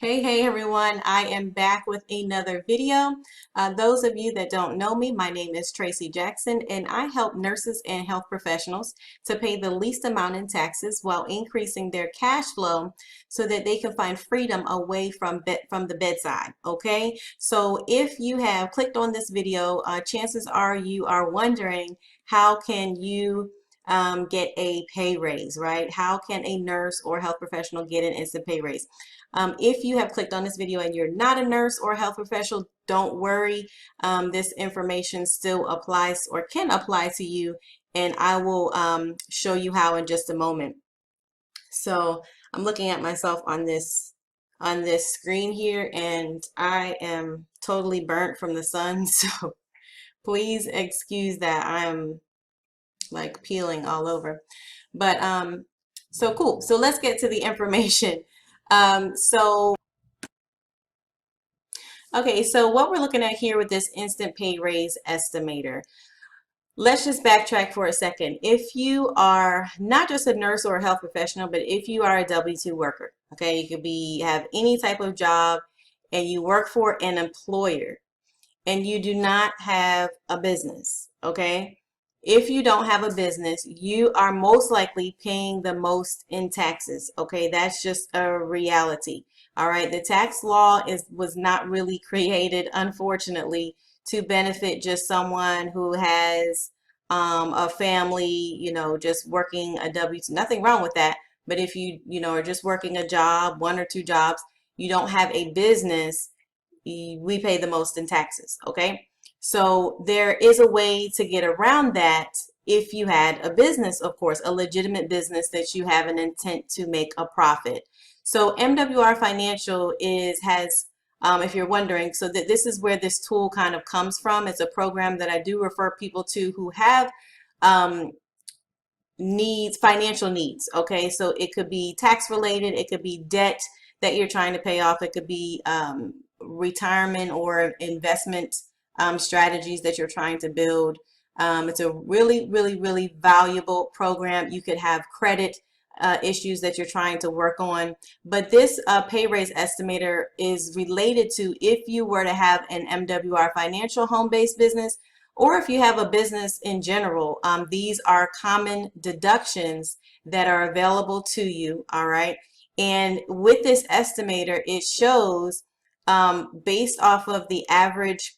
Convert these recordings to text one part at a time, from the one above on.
Hey everyone, I am back with another video. Those of you that don't know me, my name is Tracy Jackson and I help nurses and health professionals to pay the least amount in taxes while increasing their cash flow so that they can find freedom away from the bedside. Okay, so if you have clicked on this video, chances are you are wondering how can you get a pay raise, right? How can a nurse or health professional get an instant pay raise? If you have clicked on this video and you're not a nurse or a health professional, don't worry. This information still applies or can apply to you, and I will show you how in just a moment. So I'm looking at myself on this screen here, and I am totally burnt from the sun. So please excuse that I'm like peeling all over. But so cool. So let's get to the information. So Okay, so what we're looking at here with this instant pay raise estimator, let's just backtrack for a second. If you are not just a nurse or a health professional, but if you are a W-2 worker, okay, you could have any type of job and you work for an employer and you do not have a business, okay? If you don't have a business, you are most likely paying the most in taxes, okay? That's just a reality. All right, the tax law was not really created, unfortunately, to benefit just someone who has a family, just working a W-2. Nothing wrong with that. But if you are just working a job, one or two jobs, you don't have a business, we pay the most in taxes, okay? So there is a way to get around that if you had a business, of course, a legitimate business that you have an intent to make a profit. So MWR Financial if you're wondering, so that this is where this tool kind of comes from. It's a program that I do refer people to who have um, financial needs. Okay, so it could be tax related, it could be debt that you're trying to pay off, it could be retirement or investment strategies that you're trying to build. It's a really valuable program. You could have credit issues that you're trying to work on, but this pay raise estimator is related to if you were to have an MWR Financial home-based business, or if you have a business in general. These are common deductions that are available to you, all right? And with this estimator, it shows based off of the average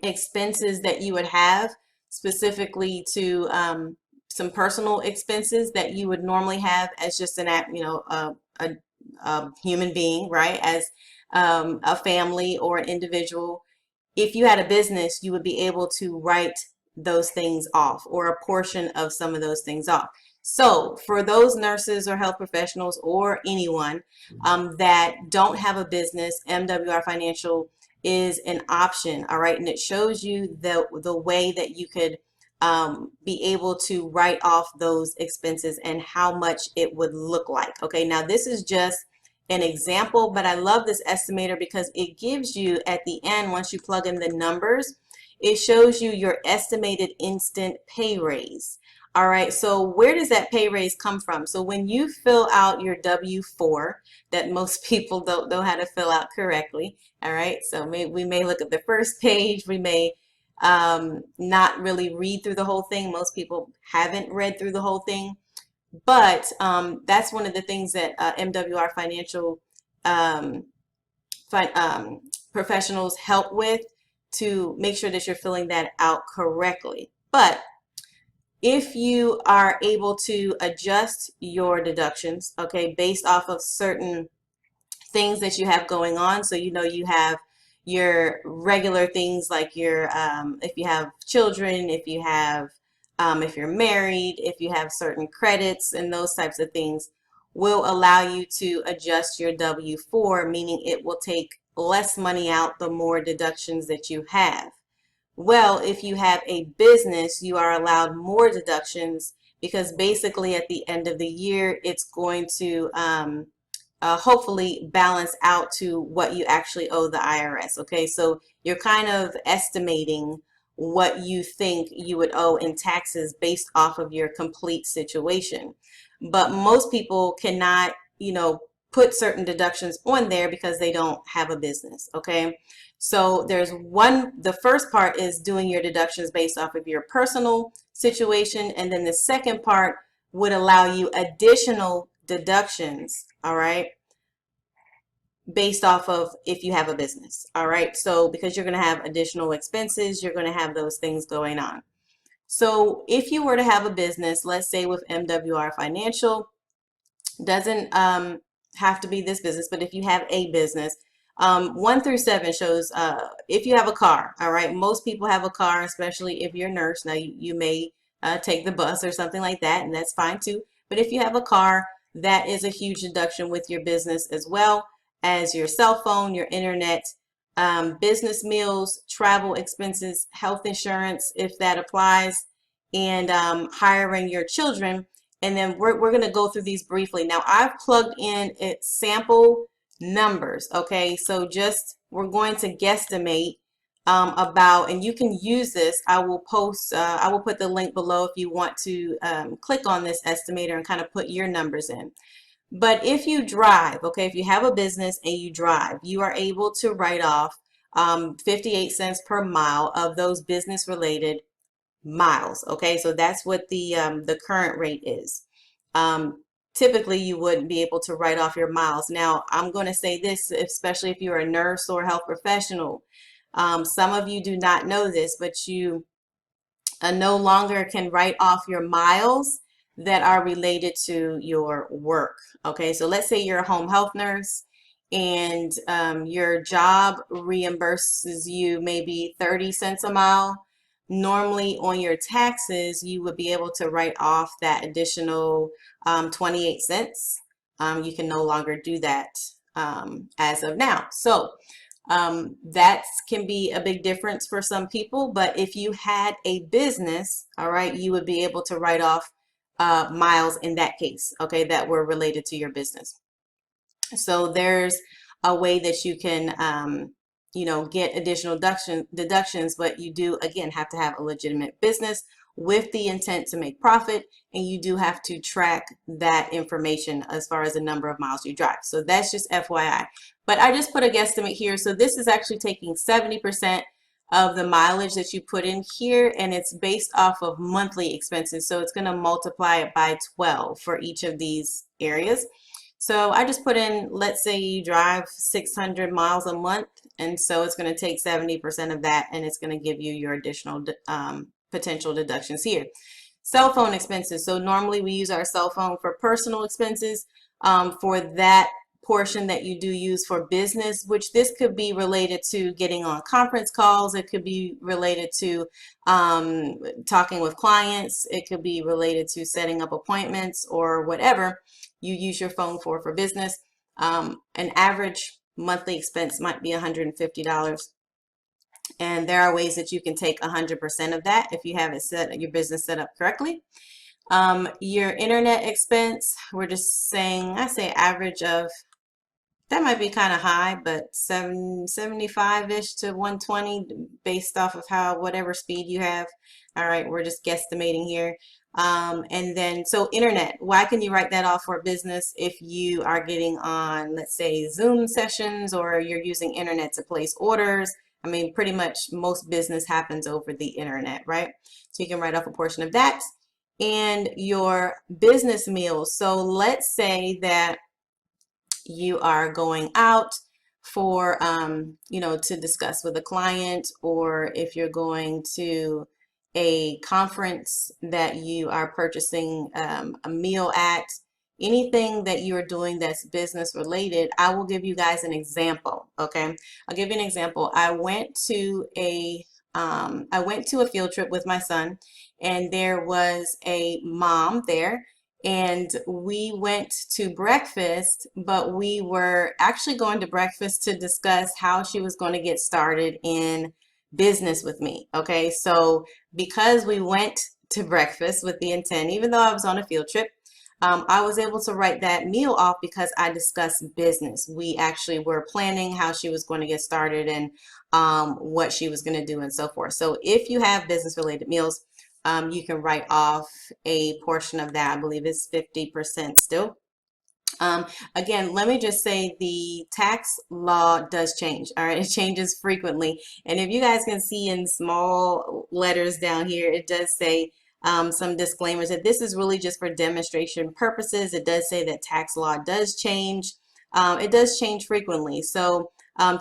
expenses that you would have, specifically to some personal expenses that you would normally have as just a human being, right? As a family or an individual. If you had a business, you would be able to write those things off, or a portion of some of those things off. So for those nurses or health professionals or anyone that don't have a business, MWR Financial is an option, all right? And it shows you the way that you could be able to write off those expenses and how much it would look like. Okay, now this is just an example, but I love this estimator because it gives you at the end, once you plug in the numbers, it shows you your estimated instant pay raise. All right, so where does that pay raise come from? So when you fill out your W-4, that most people don't know how to fill out correctly, all right, so we may look at the first page, we may not really read through the whole thing. Most people haven't read through the whole thing. But that's one of the things that MWR Financial um, professionals help with, to make sure that you're filling that out correctly. But if you are able to adjust your deductions, okay, based off of certain things that you have going on, so you have your regular things like your if you have children, if you're married, if you have certain credits and those types of things, will allow you to adjust your W-4, meaning it will take less money out the more deductions that you have. Well, if you have a business, you are allowed more deductions, because basically at the end of the year, it's going to hopefully balance out to what you actually owe the IRS. Okay, so you're kind of estimating what you think you would owe in taxes based off of your complete situation. But most people cannot, put certain deductions on there because they don't have a business. Okay, so the first part is doing your deductions based off of your personal situation, and then the second part would allow you additional deductions, all right, based off of if you have a business. All right, so because you're going to have additional expenses, you're going to have those things going on. So if you were to have a business, let's say with MWR Financial, doesn't have to be this business, but if you have a business, 1 through 7 shows if you have a car. All right, most people have a car, especially if you're a nurse. Now you may take the bus or something like that, and that's fine too. But if you have a car, that is a huge deduction with your business, as well as your cell phone, your internet, business meals, travel expenses, health insurance, if that applies, and hiring your children. And then we're going to go through these briefly. Now, I've plugged in sample numbers. Okay, so just we're going to guesstimate about, and you can use this. I will put the link below if you want to click on this estimator and kind of put your numbers in. But if you drive, okay, if you have a business and you drive, you are able to write off 58 cents per mile of those business related miles. Okay, so that's what the current rate is. Typically you wouldn't be able to write off your miles. Now I'm going to say this, especially if you're a nurse or a health professional. Some of you do not know this, but you no longer can write off your miles that are related to your work. Okay, so let's say you're a home health nurse and your job reimburses you maybe 30 cents a mile. Normally on your taxes, you would be able to write off that additional 28 cents. You can no longer do that as of now. So that can be a big difference for some people, but if you had a business, all right, you would be able to write off miles in that case, okay, that were related to your business. So there's a way that you can, you know, get additional deductions, but you do, again, have to have a legitimate business with the intent to make profit, and you do have to track that information as far as the number of miles you drive. So that's just FYI. But I just put a guesstimate here. So this is actually taking 70% of the mileage that you put in here, and it's based off of monthly expenses. So it's going to multiply it by 12 for each of these areas. So I just put in, let's say you drive 600 miles a month, and so it's going to take 70% of that, and it's going to give you your additional potential deductions here. Cell phone expenses. So normally we use our cell phone for personal expenses. For that portion that you do use for business, which this could be related to getting on conference calls, it could be related to talking with clients, it could be related to setting up appointments or whatever you use your phone for business. An average monthly expense might be $150. And there are ways that you can take 100% of that if you have it your business set up correctly. Your internet expense, we're just saying, I say average of, that might be kind of high, but 75-ish to 120 based off of whatever speed you have. All right, we're just guesstimating here. And then, so internet, why can you write that off for a business if you are getting on, let's say, Zoom sessions, or you're using internet to place orders? I mean, pretty much most business happens over the internet, right? So you can write off a portion of that. And your business meals. So let's say that you are going out for, you know, to discuss with a client, or if you're going to a conference that you are purchasing a meal at, anything that you're doing that's business related. I will give you guys an example. Okay, I'll give you an example. I went to a field trip with my son, and there was a mom there, and we went to breakfast, but we were actually going to breakfast to discuss how she was going to get started in business with me. Okay, so because we went to breakfast with the intent, even though I was on a field trip, I was able to write that meal off because I discussed business. We actually were planning how she was going to get started and what she was going to do and so forth. So if you have business related meals, you can write off a portion of that. I believe it's 50% still. Um, Again, let me just say the tax law does change. All right, it changes frequently. And if you guys can see in small letters down here, it does say some disclaimers that this is really just for demonstration purposes. It does say that tax law does change. It does change frequently. So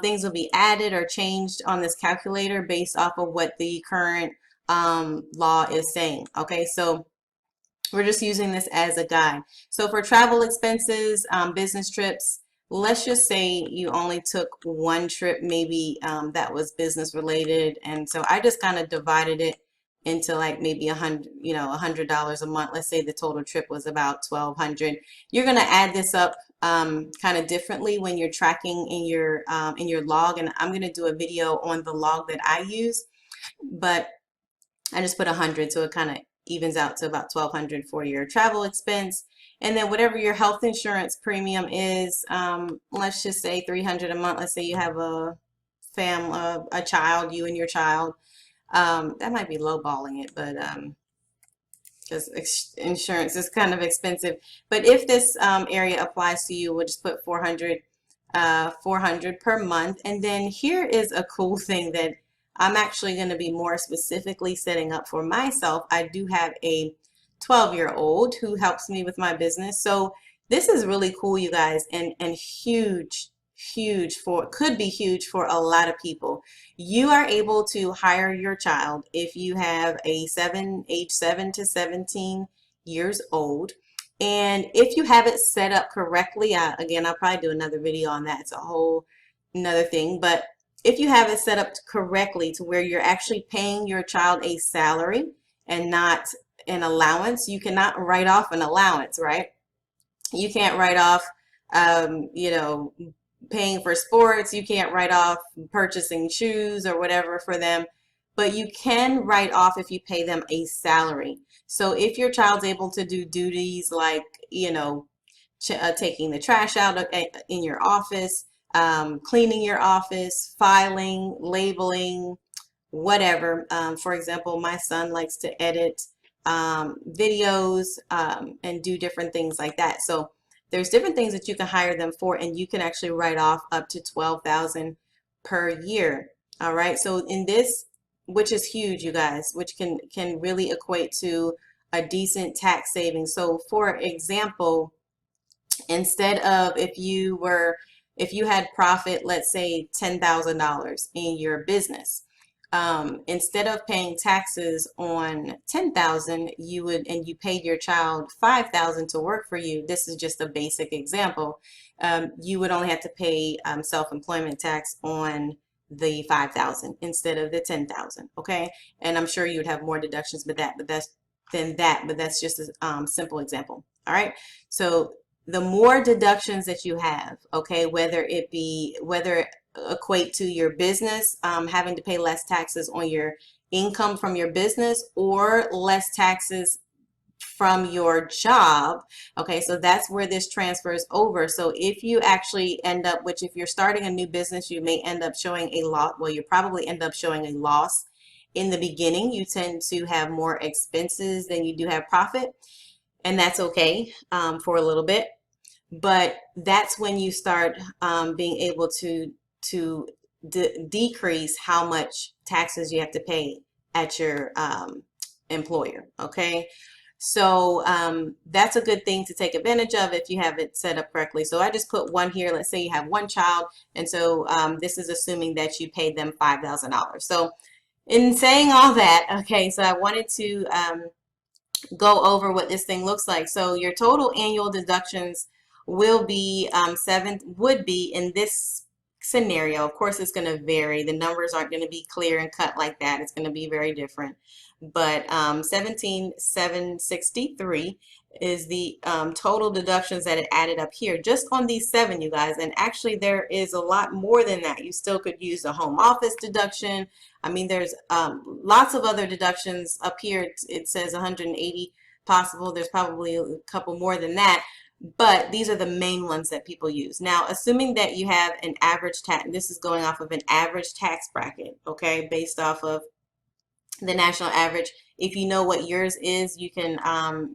things will be added or changed on this calculator based off of what the current law is saying. Okay, so we're just using this as a guide. So for travel expenses, business trips, let's just say you only took one trip, maybe that was business related. And so I just kind of divided it into like maybe $100 a month. Let's say the total trip was about 1,200. You're going to add this up kind of differently when you're tracking in your log. And I'm going to do a video on the log that I use, but I just put 100, so it kind of evens out to about 1,200 for your travel expense. And then whatever your health insurance premium is, let's just say 300 a month. Let's say you have a child, you and your child. That might be lowballing it, but because insurance is kind of expensive. But if this area applies to you, we'll just put 400 per month. And then here is a cool thing that I'm actually going to be more specifically setting up for myself. I do have a 12-year-old who helps me with my business. So this is really cool, you guys, and huge, could be huge for a lot of people. You are able to hire your child if you have age 7 to 17 years old. And if you have it set up correctly, again, I'll probably do another video on that. It's a whole another thing. But if you have it set up correctly to where you're actually paying your child a salary and not an allowance, you cannot write off an allowance, right? You can't write off, paying for sports. You can't write off purchasing shoes or whatever for them, but you can write off if you pay them a salary. So if your child's able to do duties like, taking the trash out in your office, cleaning your office, filing, labeling, whatever. For example, my son likes to edit videos and do different things like that. So there's different things that you can hire them for, and you can actually write off up to 12,000 per year. All right. So in this, which is huge, you guys, which can really equate to a decent tax savings. So for example, instead of if you had profit, let's say $10,000 in your business, instead of paying taxes on 10,000, and you paid your child 5,000 to work for you. This is just a basic example. You would only have to pay self-employment tax on the 5,000 instead of the 10,000. Okay, and I'm sure you would have more deductions, but that's just a simple example. All right, so the more deductions that you have, okay, whether it equate to your business having to pay less taxes on your income from your business or less taxes from your job. Okay, so that's where this transfers over. So if you actually end up, which if you're starting a new business, you may end up showing a loss. Well, you probably end up showing a loss in the beginning. You tend to have more expenses than you do have profit, and that's okay for a little bit. But that's when you start being able to decrease how much taxes you have to pay at your employer. Okay, so that's a good thing to take advantage of if you have it set up correctly. So I just put one here. Let's say you have one child, and so this is assuming that you paid them $5,000. So in saying all that, okay, so I wanted to go over what this thing looks like. So your total annual deductions would be in this scenario. Of course, it's going to vary. The numbers aren't going to be clear and cut like that. It's going to be very different. But 17,763 is the total deductions that it added up here just on these 7, you guys. And actually, there is a lot more than that. You still could use the home office deduction. I mean, there's lots of other deductions up here. It says 180 possible. There's probably a couple more than that. But these are the main ones that people use. Now, assuming that you have an average tax, this is going off of an average tax bracket, okay, based off of the national average. If you know what yours is, you can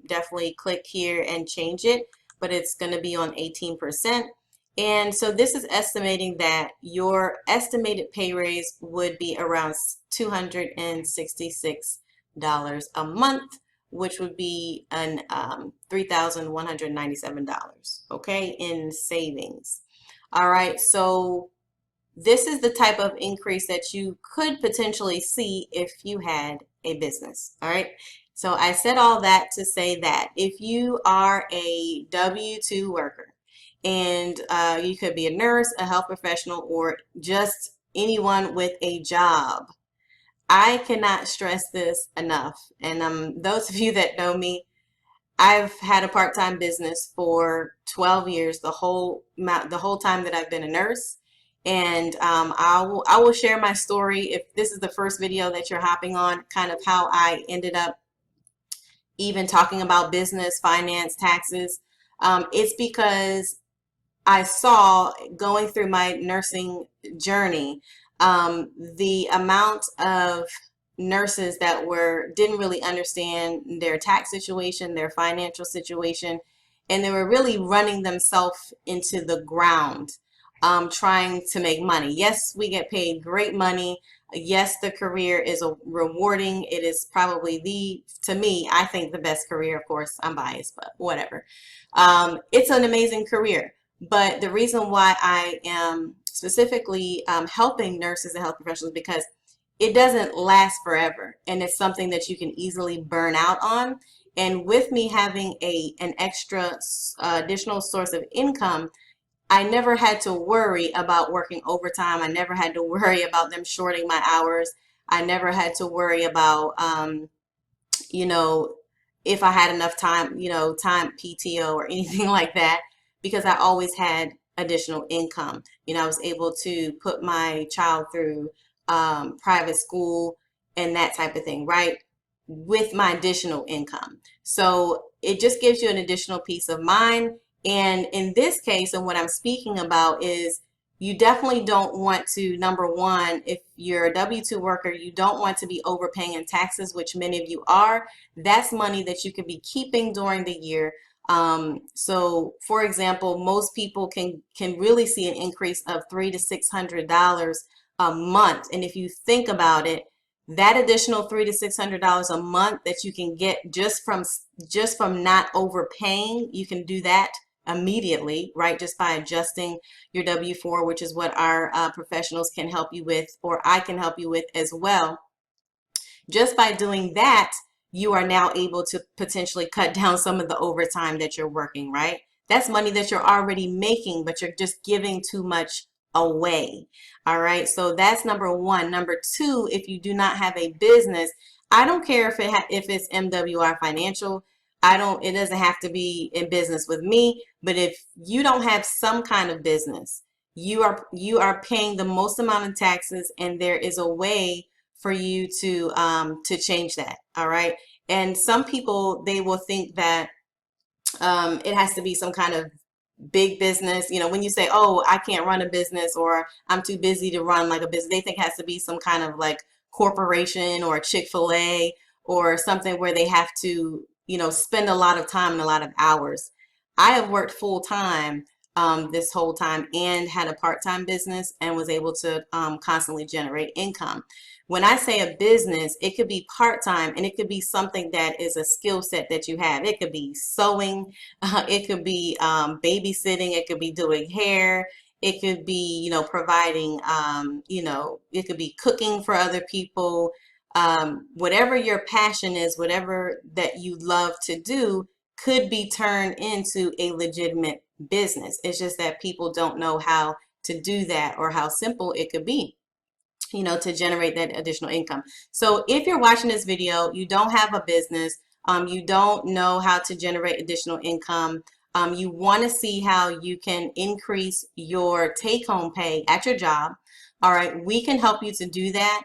definitely click here and change it. but it's going to be on 18%. And so this is estimating that your estimated pay raise would be around $266 a month, which would be an $3,197, okay, in savings. All right, so this is the type of increase that you could potentially see if you had a business. All right, so I said all that to say that if you are a W-2 worker, and you could be a nurse, a health professional, or just anyone with a job, I cannot stress this enough. And those of you that know me, I've had a part-time business for 12 years, the whole time that I've been a nurse. And I will share my story if this is the first video that you're hopping on, kind of how I ended up even talking about business, finance, taxes. It's because I saw going through my nursing journey, the amount of nurses that didn't really understand their tax situation, their financial situation, and they were really running themselves into the ground, trying to make money. Yes, we get paid great money. Yes, the career is rewarding. It is probably to me, I think the best career. Of course, I'm biased, but whatever. It's an amazing career. But the reason why I am specifically helping nurses and health professionals, because it doesn't last forever, and it's something that you can easily burn out on. And with me having an extra additional source of income, I never had to worry about working overtime. I never had to worry about them shorting my hours. I never had to worry about, you know, if I had enough time, time PTO or anything like that, because I always had additional income. I was able to put my child through private school and that type of thing, right? With my additional income. So it just gives you an additional peace of mind. And in this case, and what I'm speaking about is, you definitely don't want to, number one, if you're a W-2 worker, you don't want to be overpaying in taxes, which many of you are. That's money that you could be keeping during the year. So for example, most people can really see an increase of $300 to $600 a month. And if you think about it, that additional $300 to $600 a month that you can get just from not overpaying, you can do that immediately, right? Just by adjusting your W-4, which is what our professionals can help you with, or I can help you with as well. Just by doing that, you are now able to potentially cut down some of the overtime that you're working, right? That's money that you're already making, but you're just giving too much away. All right, so that's number one. Number two, if you do not have a business, I don't care if it's MWR Financial. It doesn't have to be in business with me, but if you don't have some kind of business, you are paying the most amount of taxes, and there is a way for you to change that. All right, and some people, they will think that it has to be some kind of big business. When you say, oh, I can't run a business, or I'm too busy to run like a business, they think it has to be some kind of like corporation or Chick-fil-A or something where they have to spend a lot of time and a lot of hours. I have worked full time this whole time and had a part-time business and was able to constantly generate income. When I say a business, it could be part-time, and it could be something that is a skill set that you have. It could be sewing, it could be babysitting, it could be doing hair, it could be providing it could be cooking for other people. Whatever your passion is, whatever that you love to do, could be turned into a legitimate business. It's just that people don't know how to do that, or how simple it could be, to generate that additional income. So if you're watching this video, you don't have a business, you don't know how to generate additional income, you want to see how you can increase your take-home pay at your job, all right, we can help you to do that.